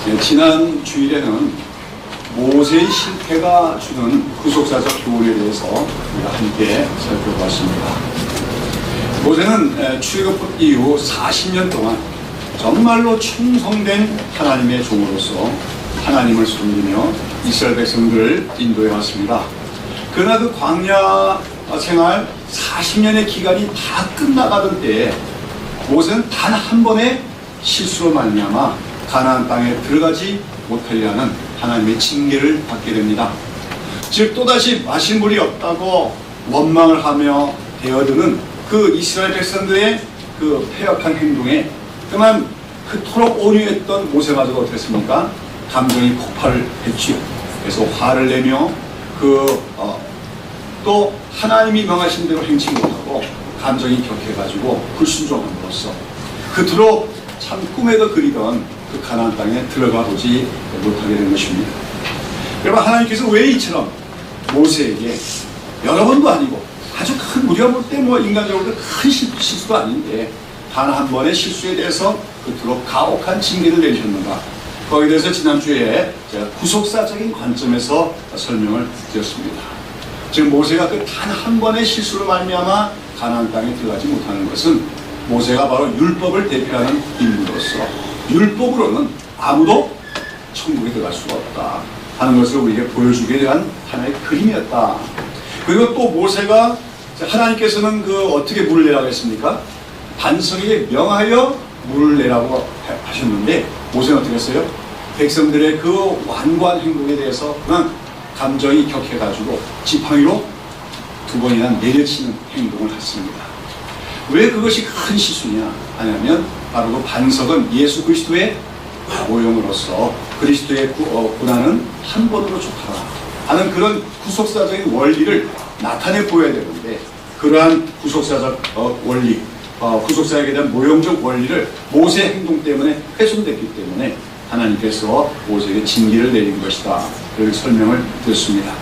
네, 지난 주일에는 모세의 실패가 주는 구속사적 교훈에 대해서 우리가 함께 살펴봤습니다. 모세는 출애굽 이후 40년 동안 정말로 충성된 하나님의 종으로서 하나님을 섬기며 이스라엘 백성들을 인도해 왔습니다. 그러나 그 광야 생활 40년의 기간이 다 끝나가던 때에 모세는 단 한 번의 실수로 말미암아 가나안 땅에 들어가지 못하려 하는 하나님의 징계를 받게 됩니다. 즉 또다시 마실 물이 없다고 원망을 하며 대어드는 그 이스라엘 백성들의 그 패역한 행동에 그만 그토록 온유했던 모세마저도 어땠습니까? 감정이 폭발을 했지요. 그래서 화를 내며 또 하나님이 명하신 대로 행치 못하고 감정이 격해가지고 불순종함으로써 그토록 참 꿈에도 그리던 그 가나안 땅에 들어가 보지 못하게 된 것입니다. 여러분, 하나님께서 왜 이처럼 모세에게 여러 번도 아니고 아주 큰 우리가 볼 때 뭐 인간적으로 큰 실수도 아닌데 단 한 번의 실수에 대해서 그토록 가혹한 징계를 내리셨는가? 거기에 대해서 지난주에 제가 구속사적인 관점에서 설명을 드렸습니다. 지금 모세가 그 단 한 번의 실수로 말미암아 가나안 땅에 들어가지 못하는 것은 모세가 바로 율법을 대표하는 인물로서 율법으로는 아무도 천국에 들어갈 수가 없다 하는 것을 우리에게 보여주게 대한 하나의 그림이었다. 그리고 또 모세가 하나님께서는 어떻게 물을 내라고 했습니까? 반석에게 명하여 물을 내라고 하셨는데 모세는 어떻게 했어요? 백성들의 그 완고한 행동에 대해서 그냥 감정이 격해가지고 지팡이로 2번이나 내려치는 행동을 했습니다. 왜 그것이 큰 실수냐 하냐면 바로 그 반석은 예수 그리스도의 모형으로서 그리스도의 고난은 한 번으로 족하라 하는 그런 구속사적인 원리를 나타내 보여야 되는데 그러한 구속사적 원리, 구속사에 대한 모형적 원리를 모세의 행동 때문에 훼손됐기 때문에 하나님께서 모세에게 징계를 내린 것이다. 그렇게 설명을 드렸습니다.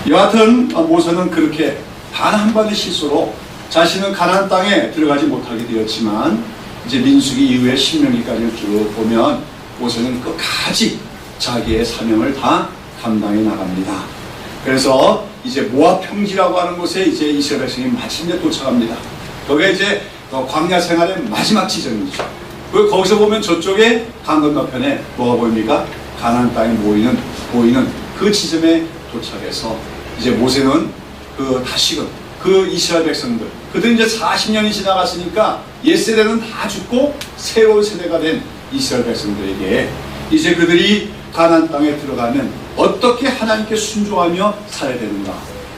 여하튼 모세는 그렇게 단 한 번의 실수로 자신은 가나안 땅에 들어가지 못하게 되었지만 이제 민수기 이후에 신명기까지 쭉 보면 모세는 끝까지 자기의 사명을 다 감당해 나갑니다. 그래서 이제 모압 평지라고 하는 곳에 이제 이스라엘 백성이 마침내 도착합니다. 거기에 이제 광야 생활의 마지막 지점이죠. 거기서 보면 저쪽에 강 건너편에 뭐가 보입니까? 가나안 땅에 보이는 그 지점에 도착해서 이제 모세는 다시금 이스라엘 백성들 그들은 이제 40년이 지나갔으니까 옛세대는 다 죽고 새로운 세대가 된 이스라엘 백성들에게 이제 그들이 가나안 땅에 들어가면 어떻게 하나님께 순종하며 살아야 되는가,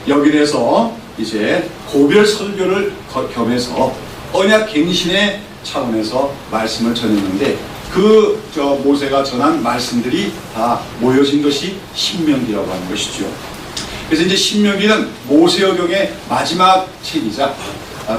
여기에 대해서 이제 고별 설교를 겸해서 언약 갱신의 차원에서 말씀을 전했는데 모세가 전한 말씀들이 다 모여진 것이 신명기라고 하는 것이죠. 그래서 이제 신명기는 모세여경의 마지막 책이자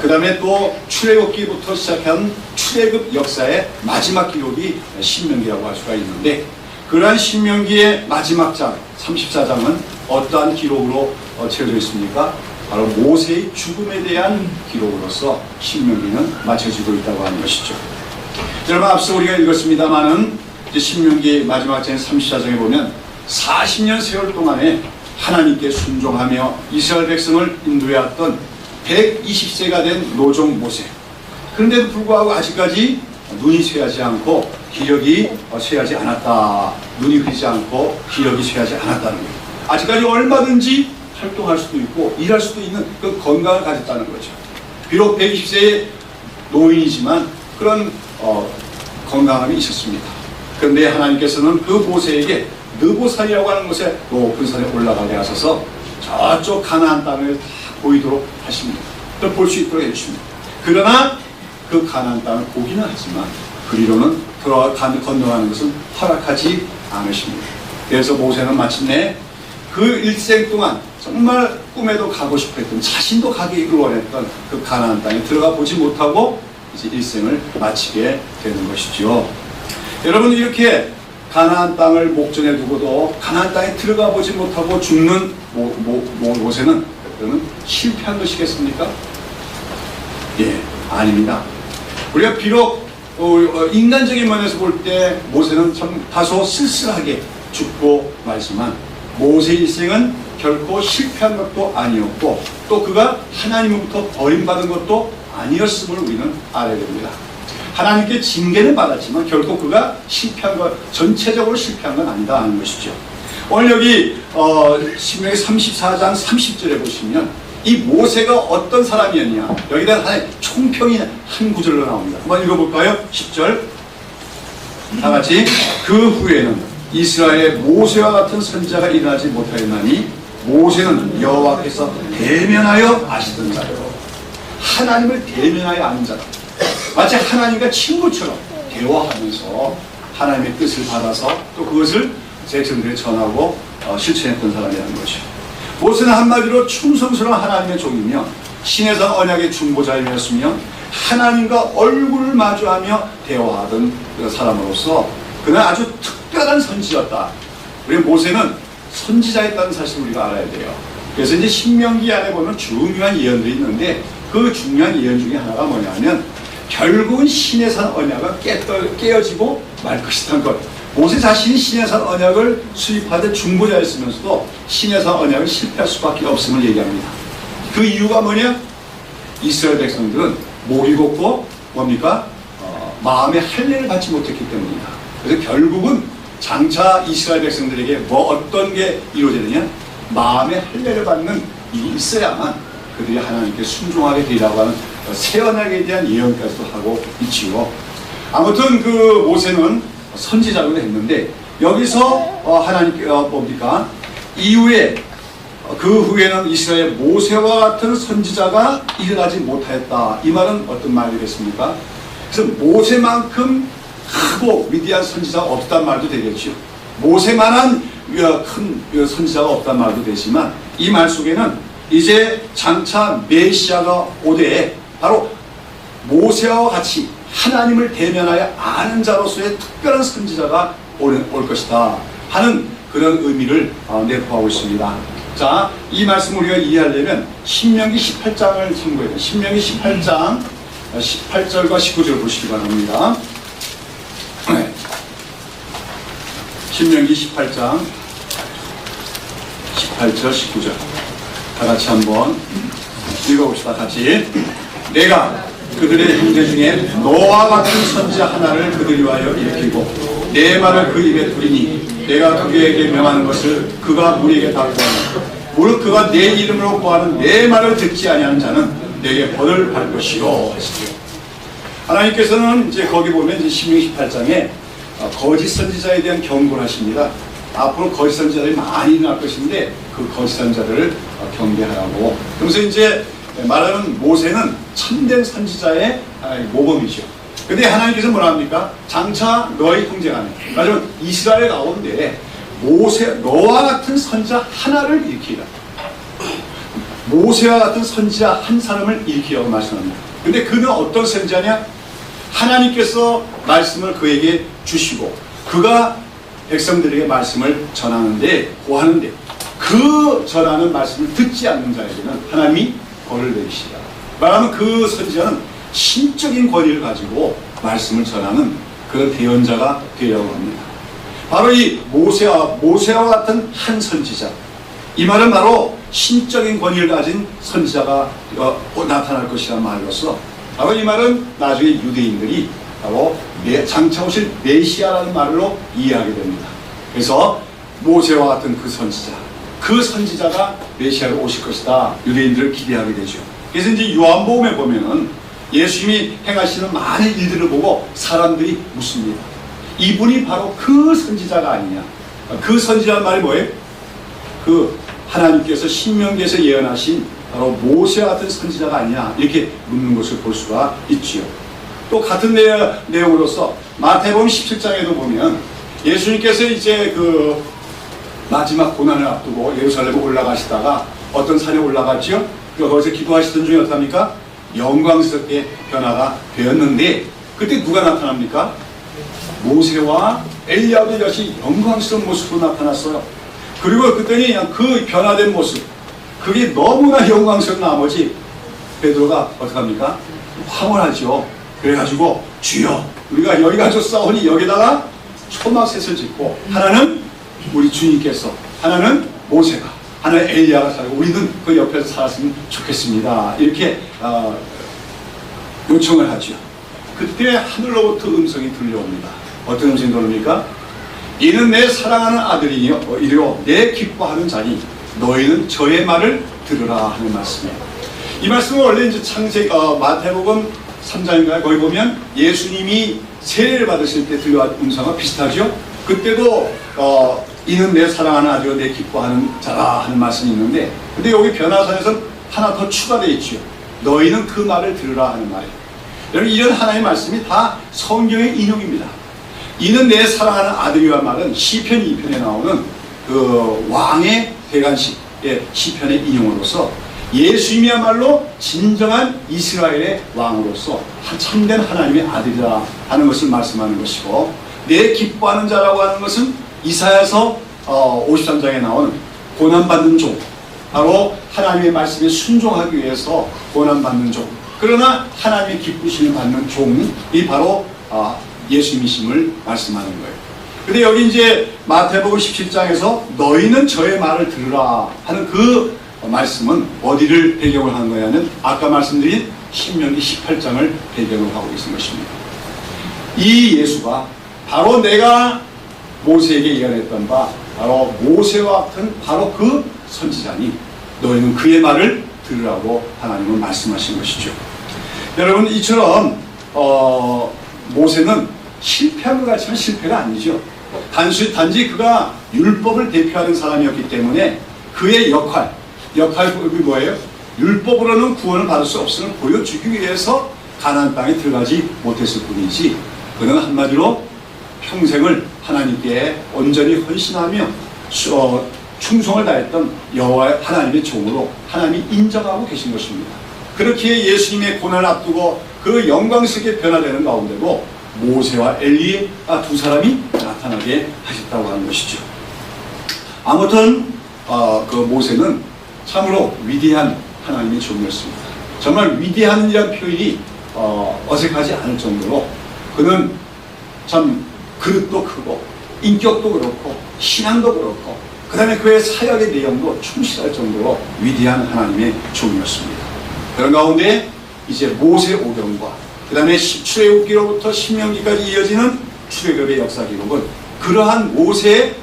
그 다음에 또 출애굽기부터 시작한 출애굽 역사의 마지막 기록이 신명기라고 할 수가 있는데 그러한 신명기의 마지막 장 34장은 어떠한 기록으로 채워져 있습니까? 바로 모세의 죽음에 대한 기록으로서 신명기는 마쳐지고 있다고 하는 것이죠. 여러분, 앞서 우리가 읽었습니다마는 신명기 마지막 장 34장에 보면 40년 세월 동안에 하나님께 순종하며 이스라엘 백성을 인도해왔던 120세가 된 노종 모세. 그런데도 불구하고 아직까지 눈이 쇠하지 않고 기력이 쇠하지 않았다. 눈이 흐리지 않고 기력이 쇠하지 않았다는 거예요. 아직까지 얼마든지 활동할 수도 있고 일할 수도 있는 그 건강을 가졌다는 거죠. 비록 120세의 노인이지만 그런 건강함이 있었습니다. 그런데 하나님께서는 그 모세에게 느보산이라고 하는 곳에 높은 산에 올라가게 하셔서 저쪽 가나안 땅을 다 보이도록 하십니다. 또 볼 수 있도록 해주십니다. 그러나 그 가나안 땅을 보기는 하지만 그리로는 건너가는 것은 허락하지 않으십니다. 그래서 모세는 마침내 그 일생 동안 정말 꿈에도 가고 싶어 했던, 자신도 가기를 원했던 그 가나안 땅에 들어가 보지 못하고 이제 일생을 마치게 되는 것이죠. 여러분, 이렇게 가나안 땅을 목전에 두고도 가나안 땅에 들어가 보지 못하고 죽는 모세는 그러면 실패한 것이겠습니까? 예, 아닙니다. 우리가 비록 인간적인 면에서 볼 때 모세는 참 다소 쓸쓸하게 죽고 말지만 모세의 일생은 결코 실패한 것도 아니었고 또 그가 하나님으로부터 버림받은 것도 아니었음을 우리는 알아야 됩니다. 하나님께 징계는 받았지만 결코 그가 실패한 것, 전체적으로 실패한 건 아니다 하는 것이죠. 오늘 여기 신명기 34장 30절에 보시면 이 모세가 어떤 사람이었냐, 여기에 대한 하나의 총평이 한 구절로 나옵니다. 한번 읽어볼까요? 10절 다 같이. 그 후에는 이스라엘의 모세와 같은 선지자가 일어나지 못하였나니 모세는 여호와께서 대면하여 아시던 자요. 하나님을 대면하여 아는 자다. 마치 하나님과 친구처럼 대화하면서 하나님의 뜻을 받아서 또 그것을 백성들에 전하고 실천했던 사람이라는 거죠. 모세는 한마디로 충성스러운 하나님의 종이며 신의 산 언약의 중보자이었으며 하나님과 얼굴을 마주하며 대화하던 사람으로서 그는 아주 특별한 선지자였다. 우리 모세는 선지자였다는 사실을 우리가 알아야 돼요. 그래서 이제 신명기 안에 보면 중요한 예언들이 있는데 그 중요한 예언 중에 하나가 뭐냐면 결국은 신의 산 언약은 깨어지고 말 것이라는 것. 모세 자신이 신의 산 언약을 수립하되 중보자였으면서도 신의 산 언약을 실패할 수밖에 없음을 얘기합니다. 그 이유가 뭐냐? 이스라엘 백성들은 목이 곱고 뭡니까? 마음의 할례를 받지 못했기 때문이다. 그래서 결국은 장차 이스라엘 백성들에게 어떤 게 이루어지느냐? 마음의 할례를 받는 일이 있어야만 그들이 하나님께 순종하게 되리라고 하는 새 언약에 대한 예언까지도 하고 있지요. 아무튼 그 모세는 선지자로 했는데 여기서 하나님께 뭡니까? 이후에 그 후에는 이스라엘 모세와 같은 선지자가 일어나지 못하였다. 이 말은 어떤 말이겠습니까? 그래서 모세만큼 크고 위대한 선지자가 없단 말도 되겠죠. 모세만한 큰 선지자가 없단 말도 되지만 이 말 속에는 이제 장차 메시아가 오되 바로 모세와 같이 하나님을 대면하여 아는 자로서의 특별한 선지자가 올 것이다 하는 그런 의미를 내포하고 있습니다. 자, 이 말씀을 우리가 이해하려면 신명기 18장을 참고해야 돼요. 신명기 18장 18절과 19절 보시기 바랍니다. 신명기 18장 18절 19절 다 같이 한번 읽어봅시다. 같이. 내가 그들의 형제 중에 너와 같은 선지자 하나를 그들이 위하여 일으키고 내 말을 그 입에 두리니 내가 그에게 명하는 것을 그가 우리에게 다 구하노라. 무릇 그가 내 이름으로 구하는 내 말을 듣지 아니하는 자는 내게 벌을 받을 것이요 하시죠. 하나님께서는 이제 거기 보면 이제 신명기 18장에 거짓 선지자에 대한 경고를 하십니다. 앞으로 거짓 선지자들이 많이 일어날 것인데 그 거짓 선지자들을 경계하라고. 그래서 이제 말하는 모세는 참된 선지자의 모범이죠. 근데 하나님께서 뭐라 합니까? 장차 너의 형제가 아니야. 말하자면 이스라엘 가운데 모세, 너와 같은 선지자 하나를 일으키라. 모세와 같은 선지자 한 사람을 일으키라고 말씀합니다. 근데 그는 어떤 선지자냐? 하나님께서 말씀을 그에게 주시고 그가 백성들에게 말씀을 전하는데 고하는데 그 전하는 말씀을 듣지 않는 자에게는 하나님이 벌을 내리시라. 말하면 그 선지자는 신적인 권위를 가지고 말씀을 전하는 그런 대언자가 되려고 합니다. 바로 이 모세와 같은 한 선지자, 이 말은 바로 신적인 권위를 가진 선지자가 나타날 것이라는 말로서 바로 이 말은 나중에 유대인들이 바로 장차 오실 메시아라는 말로 이해하게 됩니다. 그래서 모세와 같은 그 선지자가 메시아로 오실 것이다. 유대인들을 기대하게 되죠. 그래서 이제 요한복음에 보면은 예수님이 행하시는 많은 일들을 보고 사람들이 묻습니다. 이분이 바로 그 선지자가 아니냐. 그 선지자는 말이 뭐예요? 그 하나님께서 신명기에서 예언하신 바로 모세와 같은 선지자가 아니냐. 이렇게 묻는 것을 볼 수가 있지요. 또 같은 내용으로서 마태복음 17장에도 보면 예수님께서 이제 그 마지막 고난을 앞두고 예루살렘에 올라가시다가 어떤 산에 올라갔죠? 거기서 기도하시던 중에 어떡합니까? 영광스럽게 변화가 되었는데 그때 누가 나타납니까? 모세와 엘리야도 역시 영광스러운 모습으로 나타났어요. 그리고 그때는 그냥 그 변화된 모습, 그게 너무나 영광스러운 나머지 베드로가 어떡합니까? 황홀하죠. 그래가지고 주여 우리가 여기 가서 싸우니 여기다가 초막셋을 짓고, 하나는 우리 주님께서, 하나는 모세가, 하나는 엘리야가 살고 우리는 그 옆에서 살았으면 좋겠습니다. 이렇게 요청을 하죠. 그때 하늘로부터 음성이 들려옵니다. 어떤 음성이 들려옵니까? 이는 내 사랑하는 아들이요 이리요 내 기뻐하는 자니 너희는 저의 말을 들으라 하는 말씀이에요. 이 말씀은 원래 이제 마태복음 3장인가요? 거기 보면 예수님이 세례를 받으실 때 들려온 음성과 비슷하죠? 그때도 이는 내 사랑하는 아들이요 내 기뻐하는 자라 하는 말씀이 있는데, 근데 여기 변화선에서는 하나 더 추가되어 있죠. 너희는 그 말을 들으라 하는 말이에요. 여러분, 이런 하나의 말씀이 다 성경의 인용입니다. 이는 내 사랑하는 아들이와 말은 시편 2편에 나오는 그 왕의 대관식의 시편의 인용으로서 예수님이야말로 진정한 이스라엘의 왕으로서 참된 하나님의 아들이라 하는 것을 말씀하는 것이고, 내 기뻐하는 자라고 하는 것은 이사야서 53장에 나오는 고난받는 종, 바로 하나님의 말씀에 순종하기 위해서 고난받는 종, 그러나 하나님의 기쁘심을 받는 종이 바로 예수님이심을 말씀하는 거예요. 근데 여기 이제 마태복음 17장에서 너희는 저의 말을 들으라 하는 그 말씀은 어디를 배경을 하는 거냐면 아까 말씀드린 신명기 18장을 배경으로 하고 있는 것입니다. 이 예수가 바로 내가 모세에게 예언했던 바 바로 모세와 같은 바로 그 선지자니 너희는 그의 말을 들으라고 하나님은 말씀하신 것이죠. 여러분, 이처럼 모세는 실패한 것 같지만 실패가 아니죠. 단지 그가 율법을 대표하는 사람이었기 때문에 그의 역할이 뭐예요? 율법으로는 구원을 받을 수 없음을 보여주기 위해서 가나안 땅에 들어가지 못했을 뿐이지, 그는 한마디로 평생을 하나님께 온전히 헌신하며 충성을 다했던 여호와 하나님의 종으로 하나님이 인정하고 계신 것입니다. 그렇기에 예수님의 고난을 앞두고 그 영광스럽게 변화되는 가운데도 모세와 엘리야 두 사람이 나타나게 하셨다고 하는 것이죠. 아무튼 그 모세는 참으로 위대한 하나님의 종이었습니다. 정말 위대한이라는 표현이 어색하지 않을 정도로 그는 참 그릇도 크고 인격도 그렇고 신앙도 그렇고 그 다음에 그의 사역의 내용도 충실할 정도로 위대한 하나님의 종이었습니다. 그런 가운데 이제 모세 오경과 그 다음에 출애굽기로부터 신명기까지 이어지는 출애굽의 역사 기록은 그러한 모세의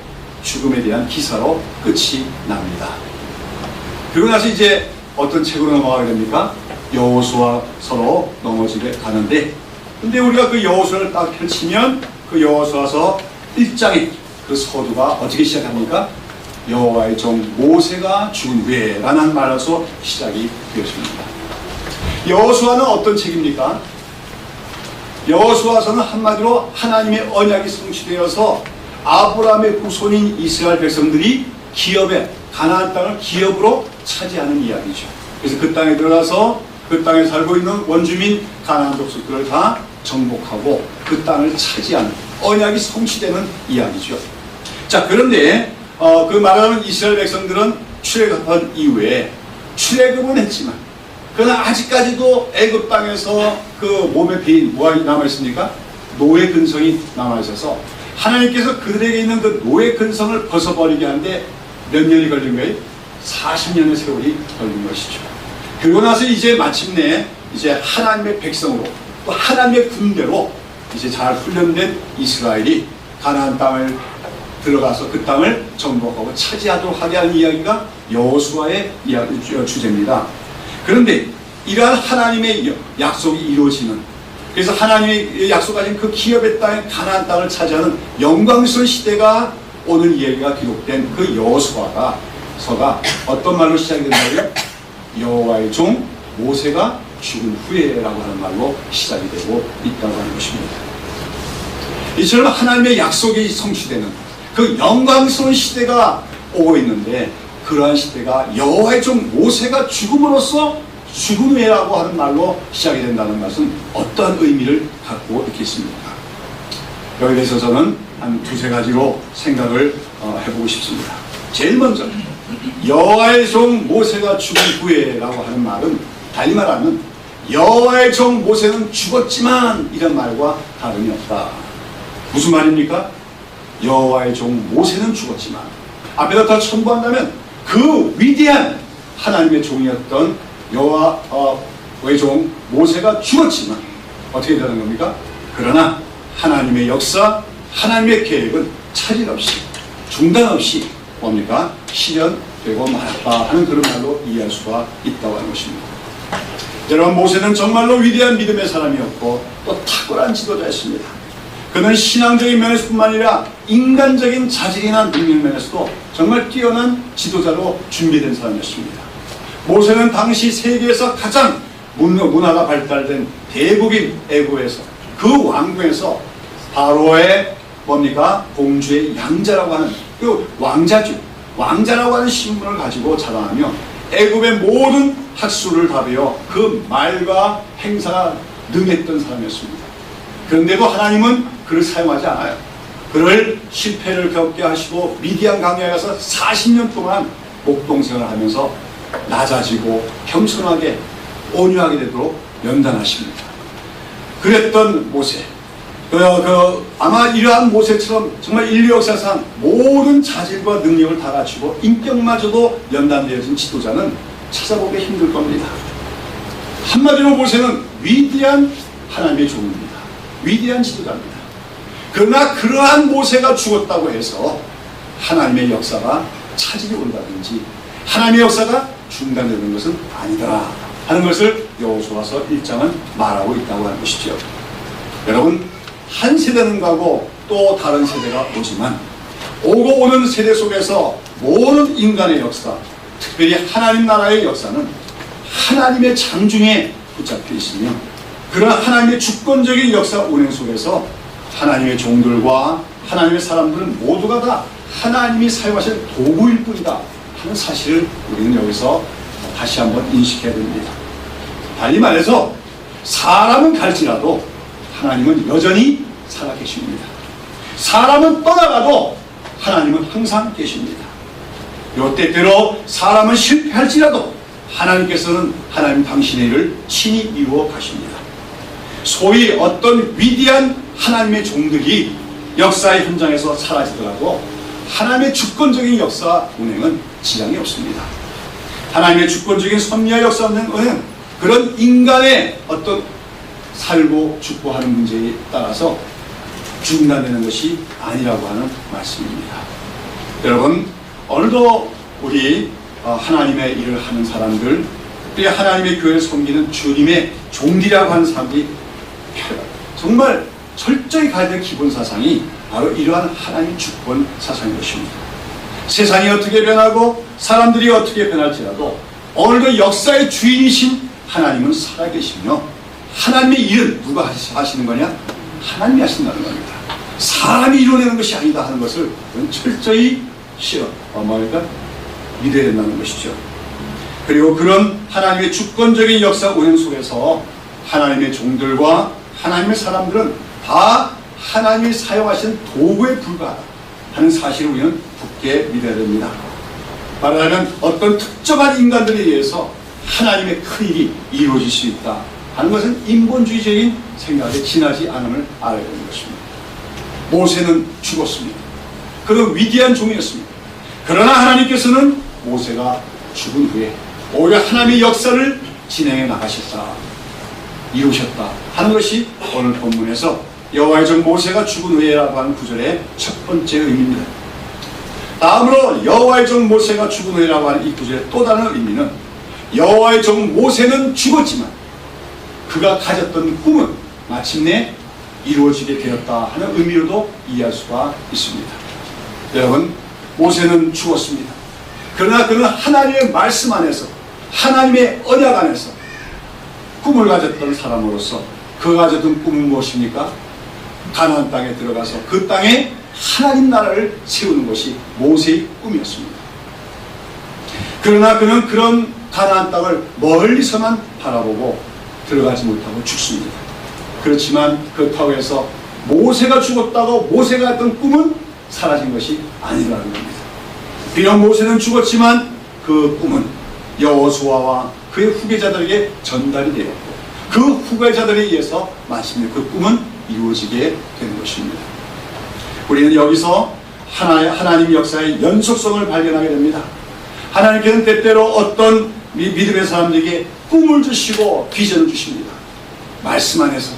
죽음에 대한 기사로 끝이 납니다. 그리고 나서 이제 어떤 책으로 넘어가게 됩니까? 여호수아서로 넘어지게 가는데, 근데 우리가 그 여호수아를 딱 펼치면 그 여호수아서 1장의 그 서두가 어떻게 시작합니까? 여호와의 종 모세가 죽은 후에 라는 말로서 시작이 되었습니다. 여호수아는 어떤 책입니까? 여호수아서는 한마디로 하나님의 언약이 성취되어서 아브라함의 후손인 이스라엘 백성들이 기업에 가나안 땅을 기업으로 차지하는 이야기죠. 그래서 그 땅에 들어가서 그 땅에 살고 있는 원주민 가나안 족속들을 다 정복하고 그 땅을 차지하는 언약이 성취되는 이야기죠. 자, 그런데 그 말하는 이스라엘 백성들은 출애굽한 이후에 출애굽은 했지만 그러나 아직까지도 애굽 땅에서 그 몸에 배인 뭐가 남아있습니까? 노예 근성이 남아있어서 하나님께서 그들에게 있는 그 노예 근성을 벗어버리게 하는데 몇 년이 걸린 거예요? 40년의 세월이 걸린 것이죠. 그러고 나서 이제 마침내 이제 하나님의 백성으로 또 하나님의 군대로 이제 잘 훈련된 이스라엘이 가나안 땅을 들어가서 그 땅을 정복하고 차지하도록 하게 하는 이야기가 여호수아의 주제입니다. 그런데 이러한 하나님의 약속이 이루어지는, 그래서 하나님의 약속하신 그 기업의 땅에 가나안 땅을 차지하는 영광스러운 시대가 오늘 이야기가 기록된 그 여호수아가 서가 어떤 말로 시작이 된다고요? 여호와의 종 모세가 죽은 후에라고 하는 말로 시작이 되고 있다고 하는 것입니다. 이처럼 하나님의 약속이 성취되는 그 영광스러운 시대가 오고 있는데, 그러한 시대가 여호와의 종 모세가 죽음으로써 죽은 후에라고 하는 말로 시작이 된다는 것은 어떠한 의미를 갖고 있겠습니까? 여기에 대해서 저는 한 두세 가지로 생각을 해보고 싶습니다. 제일 먼저 여호와의 종 모세가 죽은 후에라고 하는 말은 달리 말하면 여호와의 종 모세는 죽었지만 이런 말과 다름이 없다. 무슨 말입니까? 여호와의 종 모세는 죽었지만, 앞에다 더 첨부한다면 그 위대한 하나님의 종이었던 여호와의 종 모세가 죽었지만 어떻게 되는 겁니까? 그러나 하나님의 역사, 하나님의 계획은 차질 없이, 중단 없이 뭡니까? 실현되고 말았다 하는 그런 말로 이해할 수가 있다고 하는 것입니다. 여러분, 모세는 정말로 위대한 믿음의 사람이었고 또 탁월한 지도자였습니다. 그는 신앙적인 면에서뿐만 아니라 인간적인 자질이나 능력 면에서도 정말 뛰어난 지도자로 준비된 사람이었습니다. 모세는 당시 세계에서 가장 문화가 발달된 대국인 애국에서, 그 왕궁에서 바로의 뭡니까? 공주의 양자라고 하는 그 왕자라고 하는 신분을 가지고 자랑하며 애굽의 모든 학술을 다 배워 그 말과 행사가 능했던 사람이었습니다. 그런데도 하나님은 그를 사용하지 않아요. 그를 실패를 겪게 하시고 미디안 강야에 가서 40년 동안 목동생활을 하면서 낮아지고 겸손하게 온유하게 되도록 연단하십니다. 그랬던 모세, 아마 이러한 모세처럼 정말 인류 역사상 모든 자질과 능력을 다 갖추고 인격마저도 연단되어진 지도자는 찾아보기 힘들 겁니다. 한마디로 모세는 위대한 하나님의 종입니다. 위대한 지도자입니다. 그러나 그러한 모세가 죽었다고 해서 하나님의 역사가 차질이 온다든지 하나님의 역사가 중단되는 것은 아니더라 하는 것을 여호수아서 1장은 말하고 있다고 하는 것이죠. 여러분, 한 세대는 가고 또 다른 세대가 오지만 오고 오는 세대 속에서 모든 인간의 역사, 특별히 하나님 나라의 역사는 하나님의 장중에 붙잡혀 있으며, 그런 하나님의 주권적인 역사 운행 속에서 하나님의 종들과 하나님의 사람들은 모두가 다 하나님이 사용하신 도구일 뿐이다 하는 사실을 우리는 여기서 다시 한번 인식해야 됩니다. 달리 말해서 사람은 갈지라도 하나님은 여전히 살아계십니다. 사람은 떠나가도 하나님은 항상 계십니다. 요 때때로 사람은 실패할지라도 하나님께서는 하나님 당신의 일을 친히 이루어 가십니다. 소위 어떤 위대한 하나님의 종들이 역사의 현장에서 사라지더라도 하나님의 주권적인 역사 운행은 지장이 없습니다. 하나님의 주권적인 섭리와 역사 운행은 그런 인간의 어떤 살고 죽고 하는 문제에 따라서 중단되는 것이 아니라고 하는 말씀입니다. 여러분, 오늘도 우리 하나님의 일을 하는 사람들, 특히 하나님의 교회를 섬기는 주님의 종들이라고 하는 사람들이 정말 철저히 가야 될 기본 사상이 바로 이러한 하나님 주권 사상인 것입니다. 세상이 어떻게 변하고 사람들이 어떻게 변할지라도 오늘도 역사의 주인이신 하나님은 살아계시며, 하나님의 일은 누가 하시는 거냐? 하나님이 하신다는 겁니다. 사람이 이루어내는 것이 아니다 하는 것을 철저히 믿어야 된다는 것이죠. 그리고 그런 하나님의 주권적인 역사 운행 속에서 하나님의 종들과 하나님의 사람들은 다 하나님이 사용하신 도구에 불과하다 하는 사실을 우리는 굳게 믿어야 됩니다. 말하자면 어떤 특정한 인간들에 의해서 하나님의 큰 일이 이루어질 수 있다 하는 것은 인본주의적인 생각에 지나지 않음을 알아야 되는 것입니다. 모세는 죽었습니다. 그는 위대한 종이었습니다. 그러나 하나님께서는 모세가 죽은 후에 오히려 하나님의 역사를 진행해 나가셨다, 이루셨다 하는 것이 오늘 본문에서 여호와의 종 모세가 죽은 후에라고 하는 구절의 첫 번째 의미입니다. 다음으로 여호와의 종 모세가 죽은 후에라고 하는 이 구절의 또 다른 의미는 여호와의 종 모세는 죽었지만 그가 가졌던 꿈은 마침내 이루어지게 되었다 하는 의미로도 이해할 수가 있습니다. 여러분, 모세는 죽었습니다. 그러나 그는 하나님의 말씀 안에서, 하나님의 언약 안에서 꿈을 가졌던 사람으로서 그가 가졌던 꿈은 무엇입니까? 가나안 땅에 들어가서 그 땅에 하나님 나라를 세우는 것이 모세의 꿈이었습니다. 그러나 그는 그런 가나안 땅을 멀리서만 바라보고 들어가지 못하고 죽습니다. 그렇지만 그렇다고 해서 모세가 죽었다고 모세가 했던 꿈은 사라진 것이 아니라는 겁니다. 비록 모세는 죽었지만 그 꿈은 여호수아와 그의 후계자들에게 전달이 되었고 그 후계자들에 의해서 마침내 그 꿈은 이루어지게 되는 것입니다. 우리는 여기서 하나님 역사의 연속성을 발견하게 됩니다. 하나님께서는 때때로 어떤 믿음의 사람들에게 꿈을 주시고 비전을 주십니다. 말씀 안에서.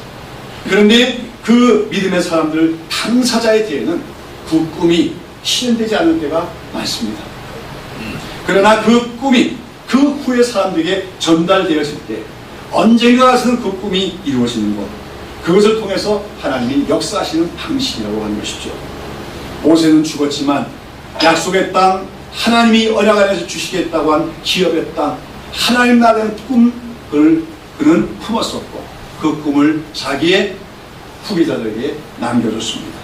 그런데 그 믿음의 사람들 당사자의 뒤에는 그 꿈이 실현되지 않는 때가 많습니다. 그러나 그 꿈이 그 후의 사람들에게 전달되었을 때 언젠가 가서는 그 꿈이 이루어지는 것, 그것을 통해서 하나님이 역사하시는 방식이라고 하는 것이죠. 모세는 죽었지만 약속의 땅, 하나님이 언약 안에서 주시겠다고 한 기업의 땅, 하나님 나라의 꿈을 그는 품었었고 그 꿈을 자기의 후계자들에게 남겨줬습니다.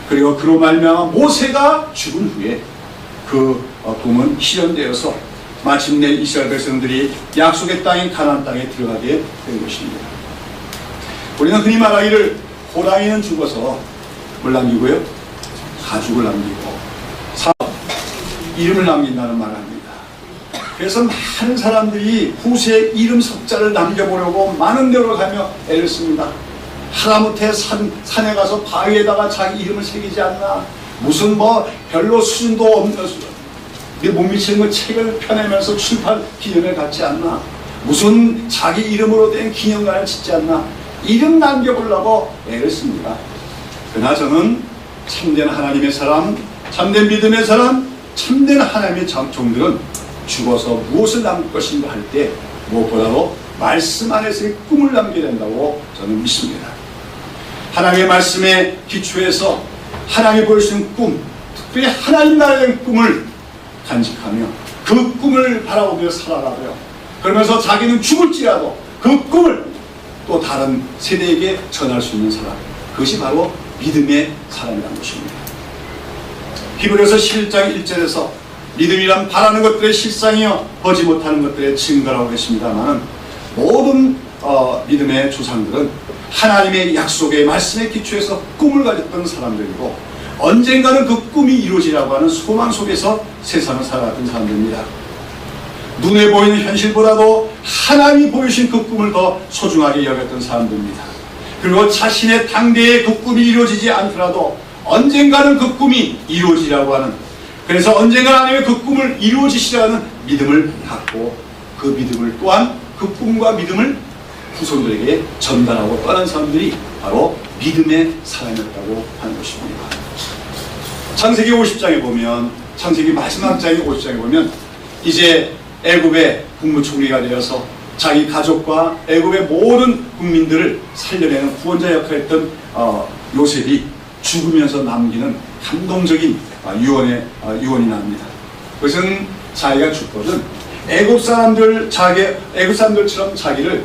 그리고 그로 말미암아 모세가 죽은 후에 그 꿈은 실현되어서 마침내 이스라엘 백성들이 약속의 땅인 가나안 땅에 들어가게 된 것입니다. 우리는 흔히 말하기를 호랑이는 죽어서 뭘 남기고요? 가죽을 남기고 이름을 남긴다는 말을 합니다. 그래서 많은 사람들이 후세의 이름 석자를 남겨보려고 많은 데로 가며 애를 씁니다. 하다못해 산에 가서 바위에다가 자기 이름을 새기지 않나, 무슨 별로 수준도 없는 못 미치는 그 책을 펴내면서 출판 기념을 갖지 않나, 무슨 자기 이름으로 된 기념관을 짓지 않나, 이름 남겨보려고 애를 씁니다. 그러나 저는 참된 하나님의 사람, 참된 믿음의 사람, 참된 하나님의 종들은 죽어서 무엇을 남길 것인가 할 때 무엇보다도 말씀 안에서의 꿈을 남겨야 된다고 저는 믿습니다. 하나님의 말씀에 기초해서 하나님이 보여주신 꿈, 특별히 하나님 나라의 꿈을 간직하며 그 꿈을 바라보며 살아가고요. 그러면서 자기는 죽을지라도 그 꿈을 또 다른 세대에게 전할 수 있는 사람, 그것이 바로 믿음의 사람이라는 것입니다. 히브리서 11장 1절에서 믿음이란 바라는 것들의 실상이요 보지 못하는 것들의 증거라고 했습니다만, 모든 믿음의 조상들은 하나님의 약속의 말씀에 기초해서 꿈을 가졌던 사람들이고 언젠가는 그 꿈이 이루어지라고 하는 소망 속에서 세상을 살아갔던 사람들입니다. 눈에 보이는 현실보다도 하나님이 보여주신 그 꿈을 더 소중하게 여겼던 사람들입니다. 그리고 자신의 당대에 그 꿈이 이루어지지 않더라도 언젠가는 그 꿈이 이루어지라고 하는, 그래서 언젠가 하나님의 그 꿈을 이루어지시라는 믿음을 갖고 그 믿음을 또한 그 꿈과 믿음을 후손들에게 전달하고 떠난 사람들이 바로 믿음의 사람이었다고 하는 것입니다. 창세기 50장에 보면, 창세기 마지막 장의 50장에 보면 이제 애굽의 국무총리가 되어서 자기 가족과 애굽의 모든 국민들을 살려내는 구원자 역할을 했던 요셉이 죽으면서 남기는 감동적인 유언이 납니다. 그것은 자기가 죽거든 애굽 사람들처럼 자기를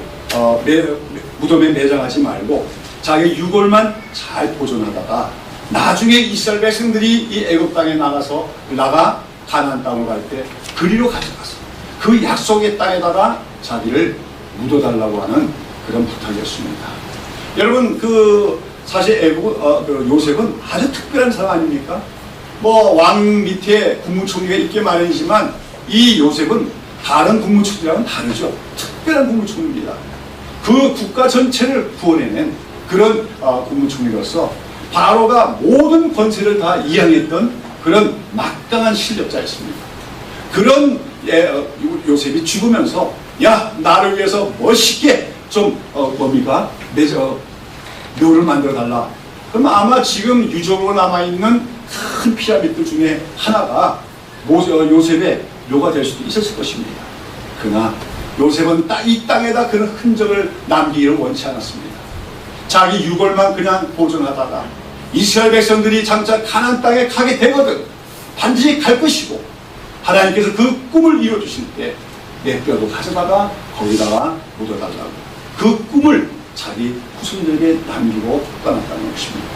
무덤에 매장하지 말고 자기 유골만 잘 보존하다가 나중에 이스라엘 백성들이 이 애굽 땅에 나가 가나안 땅으로 갈 때 그리로 가져가서 그 약속의 땅에다가 자기를 묻어달라고 하는 그런 부탁이었습니다. 여러분, 사실 요셉은 아주 특별한 사람 아닙니까? 왕 밑에 국무총리가 있게 마련이지만 이 요셉은 다른 국무총리랑은 다르죠. 특별한 국무총리입니다. 그 국가 전체를 구원해낸 그런 국무총리로서 바로가 모든 권세를 다 이양했던 그런 막강한 실력자였습니다. 그런 요셉이 죽으면서 야, 나를 위해서 멋있게 좀 묘를 만들어 달라. 그럼 아마 지금 유적으로 남아있는 큰 피라미드 중에 하나가 요셉의 묘가 될 수도 있었을 것입니다. 그러나 요셉은 이 땅에다 그런 흔적을 남기기를 원치 않았습니다. 자기 유골만 그냥 보존하다가 이스라엘 백성들이 장차 가나안 땅에 가게 되거든 반드시 갈 것이고 하나님께서 그 꿈을 이루어주실 때 내 뼈도 가져다가 거기다가 묻어달라고 그 꿈을 자기 후손들에게 남기고 떠났다는 것입니다.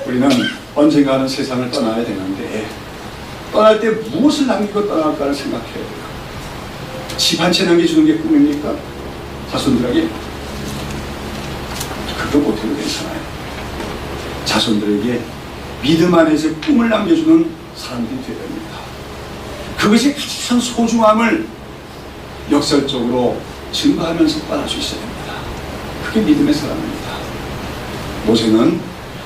우리는 언젠가는 세상을 떠나야 되는데 떠날 때 무엇을 남기고 떠날까를 생각해야 돼요. 집 한 채 남겨주는 게 꿈입니까? 자손들에게? 그거 못해도 괜찮아요. 자손들에게 믿음 안에서 꿈을 남겨주는 사람들이 되어야 됩니다. 그것이 가장 소중함을 역설적으로 증거하면서 떠날 수 있어야 됩니다. 그게 믿음의 사람입니다. 모세는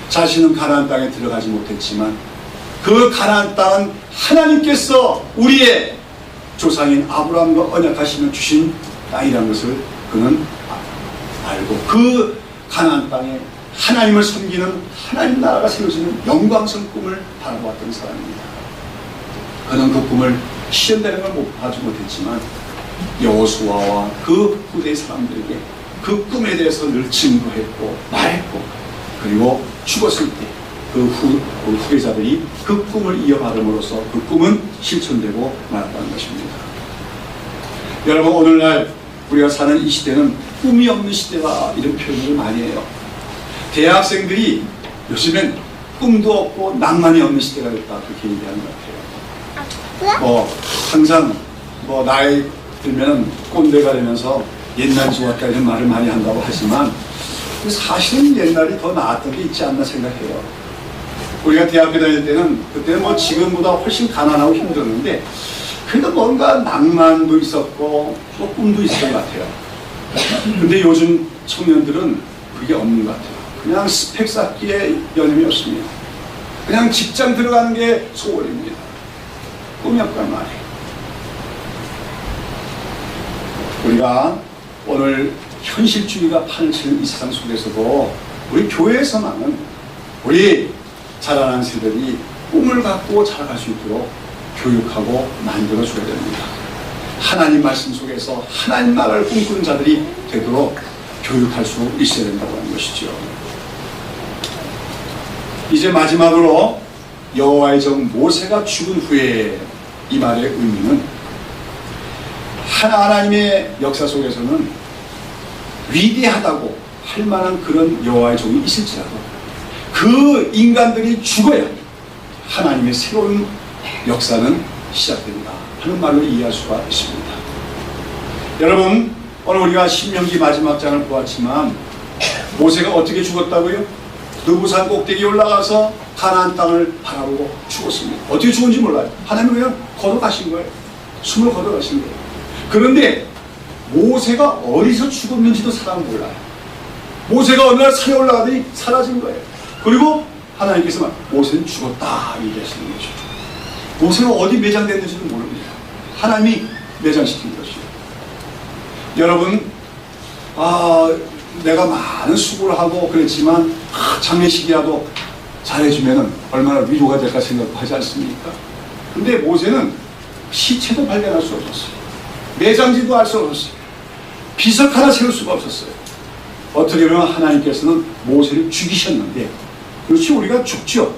자신은 가나안 땅에 들어가지 못했지만 그 가나안 땅은 하나님께서 우리의 조상인 아브라함과 언약하시며 주신 땅이라는 것을 그는 알고 그 가나안 땅에 하나님을 섬기는 하나님 나라가 세워지는 영광스러운 꿈을 바라보았던 사람입니다. 그는 그 꿈을 실현되는 걸 보지 못했지만 여호수아와 그 후대 사람들에게 그 꿈에 대해서 늘 증거했고 말했고, 그리고 죽었을 때 그 후계자들이 그 꿈을 이어받음으로써 그 꿈은 실천되고 말았다는 것입니다. 여러분, 오늘날 우리가 사는 이 시대는 꿈이 없는 시대다, 이런 표현을 많이 해요. 대학생들이 요즘엔 꿈도 없고 낭만이 없는 시대가 됐다, 그렇게 얘기하는 것 같아요. 항상 나이 들면 꼰대가 되면서 옛날 좋았다 이런 말을 많이 한다고 하지만 사실은 옛날이 더 나았던 게 있지 않나 생각해요. 우리가 대학교 다닐 때는 그때는 지금보다 훨씬 가난하고 힘들었는데 그래도 뭔가 낭만도 있었고 또 꿈도 있었던 것 같아요. 근데 요즘 청년들은 그게 없는 것 같아요. 그냥 스펙 쌓기에 연연이 없습니다. 그냥 직장 들어가는 게 소원입니다. 꿈이 없단 말이에요. 우리가 오늘 현실주의가 판을 치는 이 세상 속에서도 우리 교회에서만은 우리 자라난 세대들이 꿈을 갖고 자라갈 수 있도록 교육하고 만들어줘야 됩니다. 하나님 말씀 속에서 하나님 나라를 꿈꾸는 자들이 되도록 교육할 수 있어야 된다고 하는 것이죠. 이제 마지막으로 여호와의 종 모세가 죽은 후에, 이 말의 의미는 하나님의 역사 속에서는 위대하다고 할 만한 그런 여호와의 종이 있을지라도 그 인간들이 죽어야 하나님의 새로운 역사는 시작된다 하는 말로 이해할 수가 있습니다. 여러분, 오늘 우리가 신명기 마지막 장을 보았지만 모세가 어떻게 죽었다고요? 느부산 꼭대기에 올라가서 가나안 땅을 바라보고 죽었습니다. 어떻게 죽은지 몰라요. 하나님은 그냥 걸어가신 거예요. 숨을 걸어가신 거예요. 그런데 모세가 어디서 죽었는지도 사람은 몰라요. 모세가 어느 날 산에 올라가더니 사라진 거예요. 그리고 하나님께서 모세는 죽었다 얘기하시는 거죠. 모세가 어디 매장됐는지도 모릅니다. 하나님이 매장시킨 것이죠. 여러분, 내가 많은 수고를 하고 그랬지만 장례식이라도 잘해주면 얼마나 위로가 될까 생각하지 않습니까? 근데 모세는 시체도 발견할 수 없었어요. 매장지도 알 수 없었어요. 비석 하나 세울 수가 없었어요. 어떻게 보면 하나님께서는 모세를 죽이셨는데, 그렇지, 우리가 죽죠.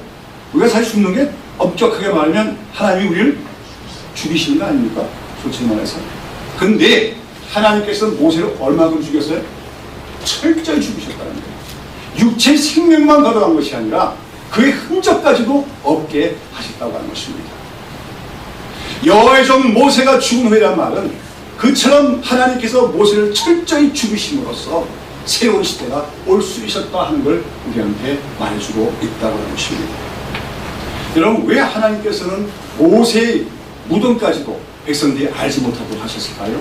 우리가 사실 죽는 게 엄격하게 말하면 하나님이 우리를 죽이시는 거 아닙니까? 솔직히 말해서. 근데 하나님께서는 모세를 얼마큼 죽였어요? 철저히 죽이셨다는 거예요. 육체의 생명만 걷어간 것이 아니라 그의 흔적까지도 없게 하셨다고 하는 것입니다. 여호와의 종 모세가 죽은 후에란 말은 그처럼 하나님께서 모세를 철저히 죽이심으로써 새로운 시대가 올 수 있었다 하는 걸 우리한테 말해주고 있다고 하는 것입니다. 여러분, 왜 하나님께서는 모세의 무덤까지도 백성들이 알지 못하도록 하셨을까요?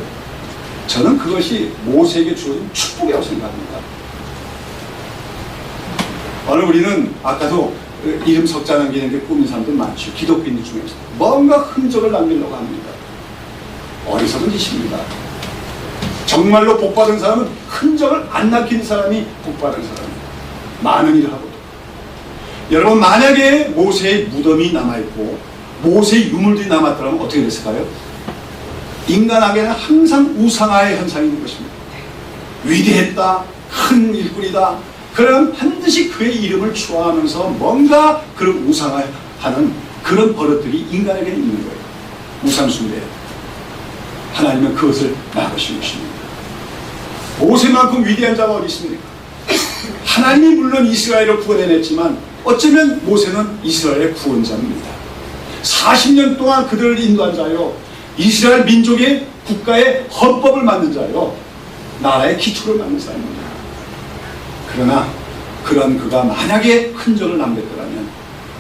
저는 그것이 모세에게 주어진 축복이라고 생각합니다. 오늘 우리는 아까도 이름 석자 남기는 게 꿈인 사람들 많죠. 기독교인들 중에서 뭔가 흔적을 남기려고 합니다. 어리석은 짓입니다. 정말로 복받은 사람은 흔적을 안 남기는 사람이 복받은 사람입니다. 많은 일을 하고도. 여러분, 만약에 모세의 무덤이 남아있고 모세의 유물들이 남았더라면 어떻게 됐을까요? 인간에게는 항상 우상화의 현상이 있는 것입니다. 위대했다, 큰 일꾼이다, 그러면 반드시 그의 이름을 추앙하면서 뭔가 그런 우상화하는 그런 버릇들이 인간에게 있는 거예요. 우상숭배. 하나님은 그것을 막으신 것입니다. 모세만큼 위대한 자가 어디 있습니까? 하나님이 물론 이스라엘을 구원해냈지만 어쩌면 모세는 이스라엘의 구원자입니다. 40년 동안 그들을 인도한 자요, 이스라엘 민족의 국가의 헌법을 만든 자요, 나라의 기초를 만든 사람입니다. 그러나 그런 그가 만약에 흔적을 남겼더라면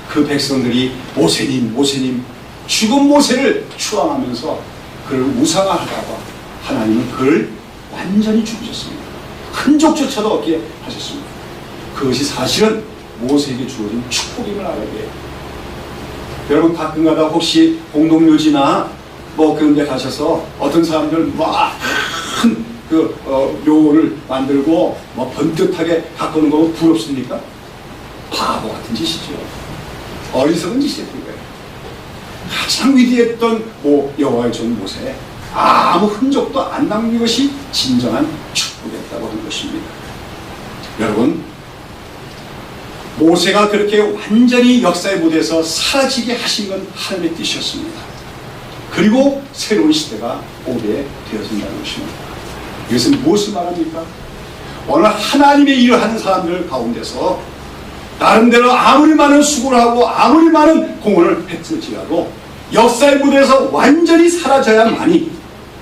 그 백성들이 모세님, 모세님, 죽은 모세를 추앙하면서 그를 우상화하다가 하나님은 그를 완전히 죽으셨습니다. 흔적조차도 없게 하셨습니다. 그것이 사실은 모세에게 주어진 축복임을 알아야 돼요. 여러분 가끔가다 혹시 공동묘지나 뭐 그런 데 가셔서 어떤 사람들 막 큰 묘를 만들고 뭐 번듯하게 갖고 오는 거 부럽습니까? 바보 같은 짓이죠. 어리석은 짓이에요. 가장 위대했던 여호와의 종 모세, 아무 흔적도 안 남긴 것이 진정한 축복이었다고 하는 것입니다. 여러분, 모세가 그렇게 완전히 역사의 무대에서 사라지게 하신 건 하나님의 뜻이었습니다. 그리고 새로운 시대가 오게 되어진다는 것입니다. 이것은 무엇을 말합니까? 오늘 하나님의 일을 하는 사람들 가운데서 나름대로 아무리 많은 수고를 하고 아무리 많은 공헌을 했을지라도 역사의 무대에서 완전히 사라져야만이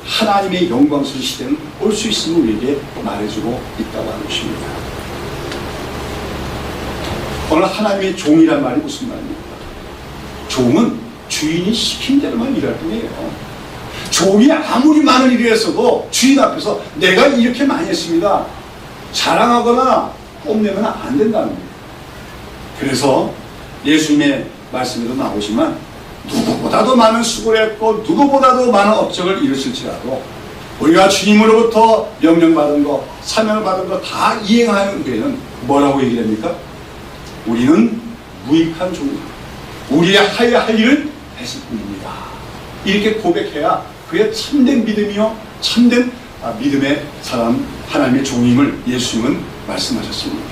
하나님의 영광스러운 시대는 올 수 있음을 우리에게 말해주고 있다고 하는 것입니다. 오늘 하나님의 종이란 말이 무슨 말입니까? 종은 주인이 시킨 대로만 일할 뿐이에요. 종이 아무리 많은 일을 했어도 주인 앞에서 내가 이렇게 많이 했습니다, 자랑하거나 뽐내면 안 된다는 거예요. 그래서 예수님의 말씀에도 나오지만 누구보다도 많은 수고를 했고 누구보다도 많은 업적을 이루실지라도 우리가 주님으로부터 명령받은 것, 사명을 받은 것 다 이행하는 후에는 뭐라고 얘기합니까? 우리는 무익한 종이다. 우리의 하여야 할 일을 했을 뿐입니다. 이렇게 고백해야 그의 참된 믿음이요 참된 믿음의 사람, 하나님의 종임을 예수님은 말씀하셨습니다.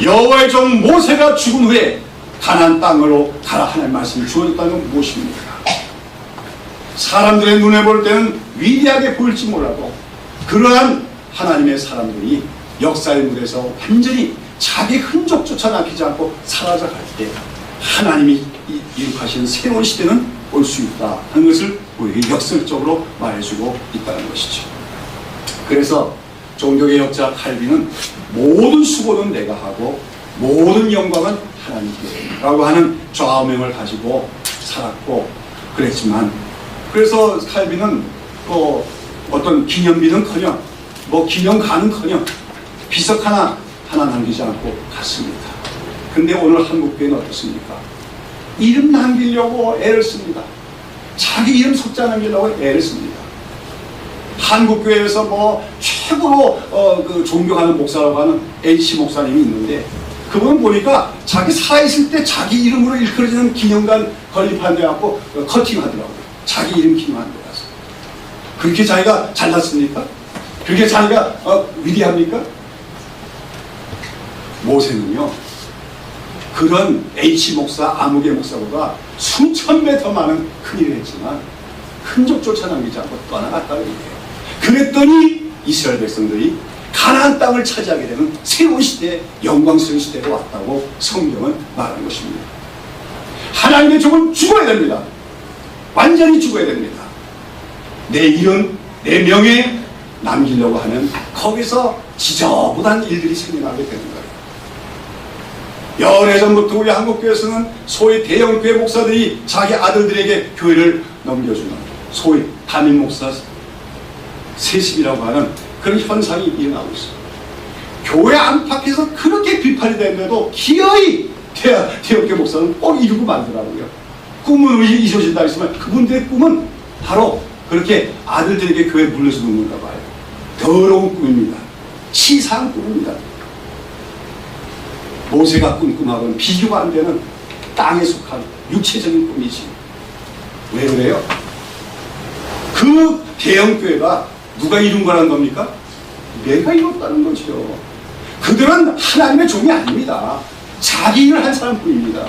여호와의 종 모세가 죽은 후에 가나안 땅으로 가라 하나님의 말씀이 주어졌다는 건 무엇입니까? 사람들의 눈에 볼 때는 위대하게 보일지 몰라도 그러한 하나님의 사람들이 역사의 무대에서 완전히 자기 흔적조차 남기지 않고 사라져갈 때 하나님이 이룩하시는 새로운 시대는 올 수 있다 하는 것을 우리에게 역설적으로 말해주고 있다는 것이죠. 그래서 종교개혁자 칼빈은 모든 수고는 내가 하고 모든 영광은 하나님께 라고 하는 좌우명을 가지고 살았고 그랬지만, 그래서 칼빈은 어떤 기념비는커녕 기념가는커녕 비석 하나 남기지 않고 갔습니다. 근데 오늘 한국교회는 어떻습니까? 이름 남기려고 애를 씁니다. 자기 이름 숫자 남기려고 애를 씁니다. 한국교회에서 최고로 존경하는 목사라고 하는 H 목사님이 있는데, 그분은 보니까 자기 살아있을 때 자기 이름으로 일컬어지는 기념관 건립한 데 갖고 커팅하더라고요. 자기 이름 기념한 데 가서. 그렇게 자기가 잘났습니까? 그렇게 자기가 위대합니까? 모세는요, 그런 H 목사, 아무개 목사보다 수천 배 더 많은 큰일을 했지만 흔적조차 남기지 않고 떠나갔다는 얘기예요. 그랬더니 이스라엘 백성들이 가나안 땅을 차지하게 되는 새로운 시대, 영광스러운 시대가 왔다고 성경은 말하는 것입니다. 하나님의 종은 죽어야 됩니다. 완전히 죽어야 됩니다. 내 이름, 내 명예 남기려고 하면 거기서 지저분한 일들이 생겨나게 되는 거예요. 연애전부터 우리 한국교회에서는 소위 대형교회 목사들이 자기 아들들에게 교회를 넘겨주는 소위 담임 목사 세습이라고 하는 그런 현상이 일어나고 있어요. 교회 안팎에서 그렇게 비판이 되는데도 기어이 대형교회 목사는 꼭 이루고 만들더라고요. 꿈을 이루어진다 했으면 그분들의 꿈은 바로 그렇게 아들들에게 교회 물려주는 건가 봐요. 더러운 꿈입니다. 치사한 꿈입니다. 모세가 꾼 꿈하고는 비교가 안 되는 땅에 속한 육체적인 꿈이지. 왜 그래요? 그 대형교회가 누가 이룬 거라는 겁니까? 내가 이뤘다는 거죠. 그들은 하나님의 종이 아닙니다. 자기 일을 한 사람뿐입니다.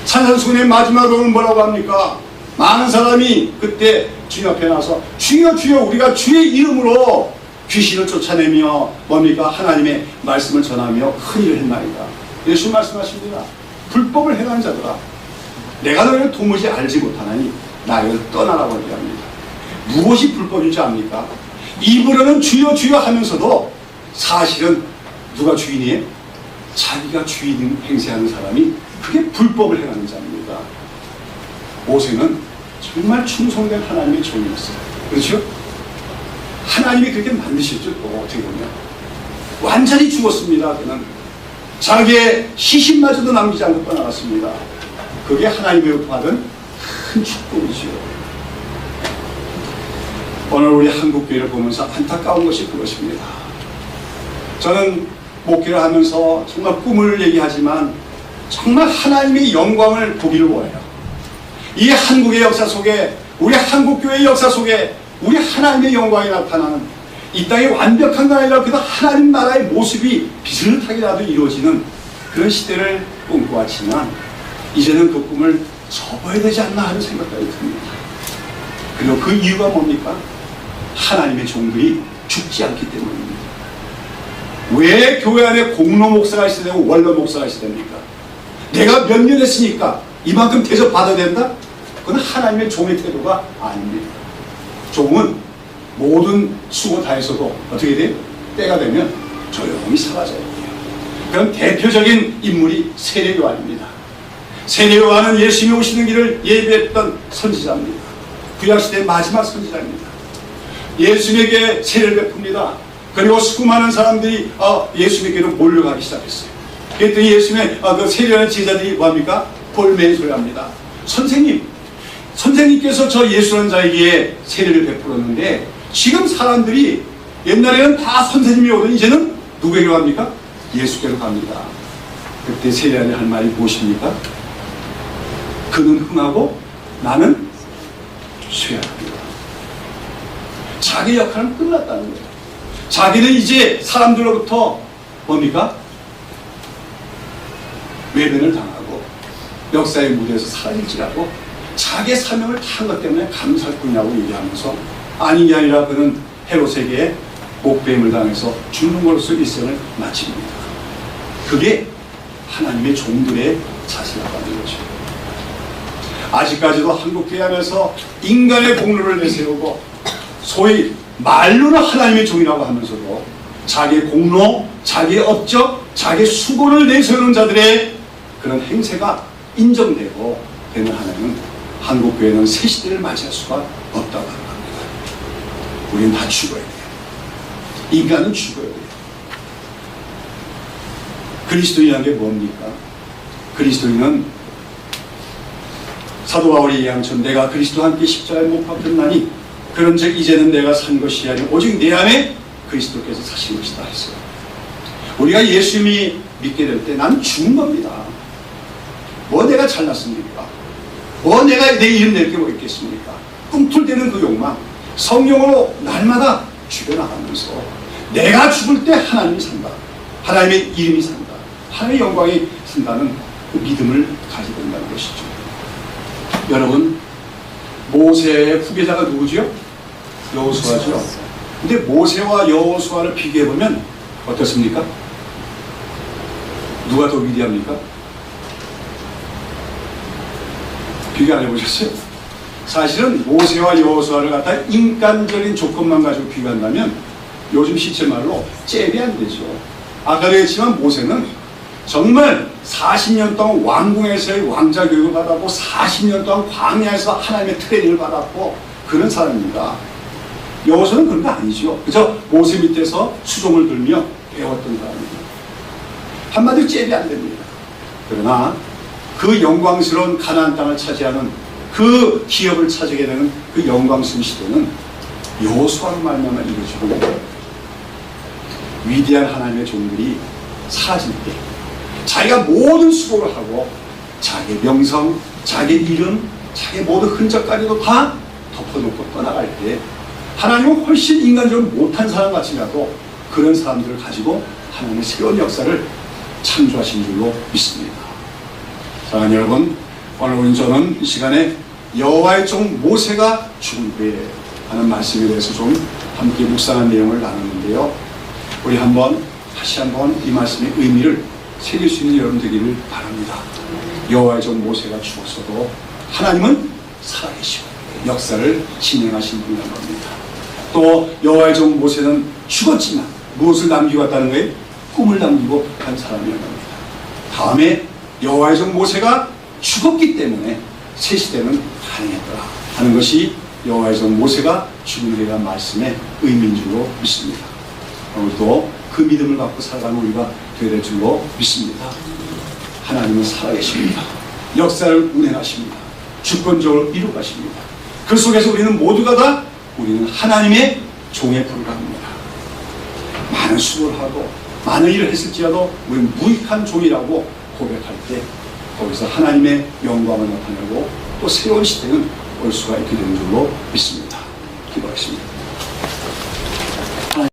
산산수훈의 마지막으로는 뭐라고 합니까? 많은 사람이 그때 주님 앞에 나서 주여 주여 우리가 주의 이름으로 귀신을 쫓아내며 뭡니까? 하나님의 말씀을 전하며 큰 일을 했나이다. 예수 말씀하십니다. 불법을 행하는 자들아, 내가 너희를 도무지 알지 못하나니 나를 떠나라고 얘기합니다. 무엇이 불법인지 압니까? 입으로는 주여 주여 하면서도 사실은 누가 주인이에요? 자기가 주인 행세하는 사람이 그게 불법을 행하는 자입니다. 모세는 정말 충성된 하나님의 종이었어요. 그렇죠? 하나님이 그렇게 만드셨죠. 또 어떻게 보면 완전히 죽었습니다. 그는 자기의 시신마저도 남기지 않고 떠나갔습니다. 그게 하나님으로부터 받은 큰 축복이죠. 오늘 우리 한국교회를 보면서 안타까운 것이 그것입니다. 저는 목회를 하면서 정말 꿈을 얘기하지만 정말 하나님의 영광을 보기를 원해요. 이 한국의 역사 속에, 우리 한국교회의 역사 속에 우리 하나님의 영광이 나타나는, 이 땅에 완벽한 게 아니라 그래도 하나님 나라의 모습이 비슷하게라도 이루어지는 그런 시대를 꿈꿔왔지만 이제는 그 꿈을 접어야 되지 않나 하는 생각까지 듭니다. 그리고 그 이유가 뭡니까? 하나님의 종들이 죽지 않기 때문입니다. 왜 교회 안에 공로 목사가 있어야 되고 원로 목사가 있어야 됩니까? 내가 몇 년 했으니까 이만큼 대접 받아야 된다? 그건 하나님의 종의 태도가 아닙니다. 종은 모든 수고 다해서도 어떻게 돼요? 때가 되면 조용히 사라져야 돼요. 그런 대표적인 인물이 세례 요한입니다. 세례 요한은 예수님이 오시는 길을 예비했던 선지자입니다. 구약시대의 마지막 선지자입니다. 예수님에게 세례를 베풉니다. 그리고 수많은 사람들이 예수님에게로 몰려가기 시작했어요. 그랬더니 예수님의 그 세례하는 제자들이 뭐합니까? 볼멘 소리합니다. 선생님께서 저 예수라는 자에게 세례를 베풀었는데 지금 사람들이 옛날에는 다 선생님이 오더니 이제는 누구에게로 갑니까? 예수께로 갑니다. 그때 세례하는 할 말이 무엇입니까? 그는 흥하고 나는 쇠하랍니다. 자기 역할은 끝났다는 거예요. 자기는 이제 사람들로부터 뭡니까? 외면을 당하고 역사의 무대에서 사라질지라도 자기의 사명을 다 한 것 때문에 감사할 뿐이라고 얘기하면서 아닌 게 아니라 그는 헤롯에게 목배임을 당해서 죽는 것으로 일생을 마칩니다. 그게 하나님의 종들의 자세라고 하는 거죠. 아직까지도 한국교회 안에서 인간의 공로를 내세우고 소위 말로는 하나님의 종이라고 하면서도 자기의 공로, 자기의 업적, 자기의 수고를 내세우는 자들의 그런 행세가 인정되고 되는 하나님은 한국교회는 새 시대를 맞이할 수가 없다고 합니다. 우리는 다 죽어야 돼요. 인간은 죽어야 돼요. 그리스도인이라는 게 뭡니까? 그리스도인은 사도 바울이 얘기한 것처럼 내가 그리스도와 함께 십자가에 못 박혔나니 그런즉 이제는 내가 산 것이 아니라 오직 내 안에 그리스도께서 사신 것이다 했어요. 우리가 예수님이 믿게 될 때 난 죽은 겁니다. 뭐 내가 잘났습니까? 뭐 내가 내 이름 낼 게 뭐 있겠습니까? 꿈틀대는 그 욕망, 성령으로 날마다 죽여나가면서 내가 죽을 때 하나님이 산다, 하나님의 이름이 산다, 하나님의 영광이 산다는 그 믿음을 가지게 된다는 것이죠. 여러분, 모세의 후계자가 누구죠? 여호수아죠. 근데 모세와 여호수아를 비교해보면 어떻습니까? 누가 더 위대합니까? 비교 안 해보셨어요? 사실은 모세와 여호수아를 갖다 인간적인 조건만 가지고 비교한다면 요즘 시체말로 잽이 안 되죠. 아까도 했지만 모세는 정말 40년 동안 왕궁에서의 왕자 교육을 받았고 40년 동안 광야에서 하나님의 트레이닝을 받았고 그런 사람입니다. 여호수아는 그런 거 아니죠. 그저 모세 밑에서 수종을 들며 배웠던 사람입니다. 한마디로 잽이 안 됩니다. 그러나 그 영광스러운 가나안 땅을 차지하는 그 기업을 차지하게 되는 그 영광스러운 시대는 여호수아로 말미암아 이루어지고 위대한 하나님의 종들이 사라질 때 자기가 모든 수고를 하고 자기의 명성, 자기의 이름, 자기의 모든 흔적까지도 다 덮어놓고 떠나갈 때 하나님은 훨씬 인간적으로 못한 사람 같지라도 그런 사람들을 가지고 하나님의 새로운 역사를 창조하신 줄로 믿습니다. 사랑하는 여러분, 오늘 저는 이 시간에 여호와의 종 모세가 죽은 후에 하는 말씀에 대해서 좀 함께 묵상한 내용을 나눴는데요. 우리 다시 한번 이 말씀의 의미를 새길 수 있는 여러분 되기를 바랍니다. 여호와의 종 모세가 죽었어도 하나님은 살아계시고 역사를 진행하신 분이라는 겁니다. 또 여호와의 종 모세는 죽었지만 무엇을 남기고 왔다는 거예요? 꿈을 남기고 간 사람이라는 겁니다. 다음에 여호와의 종 모세가 죽었기 때문에 새 시대는 가능했더라 하는 것이 여호와의 종 모세가 죽음에 대한 말씀의 의미인 줄로 믿습니다. 오늘도 그 믿음을 갖고 살아가는 우리가 되어야 될 줄로 믿습니다. 하나님은 살아계십니다. 역사를 운행하십니다. 주권적으로 이루가십니다. 그 속에서 우리는 모두가 다 우리는 하나님의 종에 불과합니다. 많은 수고를 하고 많은 일을 했을지라도 우리는 무익한 종이라고 고백할 때 거기서 하나님의 영광을 나타내고 또 새로운 시대는 올 수가 있게 되는 줄로 믿습니다. 기도하겠습니다.